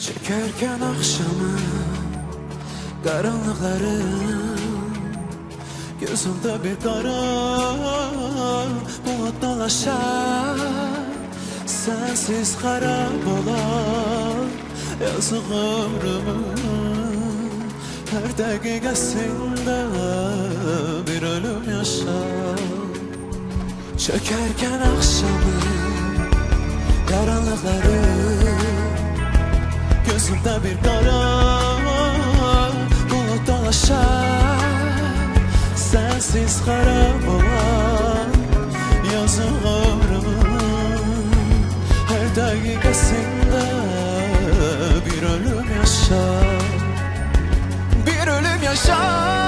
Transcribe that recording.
Çekerken akşamı karanlıkların gözümde bir kara bulut dolaşar. Sensiz harap olan yazık ömrümün her dakikasında bir ölüm yaşar. Çökerken akşamı karanlıkları gözümde bir kara bulut dolaşar. Sensiz harap olan yazık ömrümün her dakikasında bir ölüm yaşar. Bir ölüm yaşar.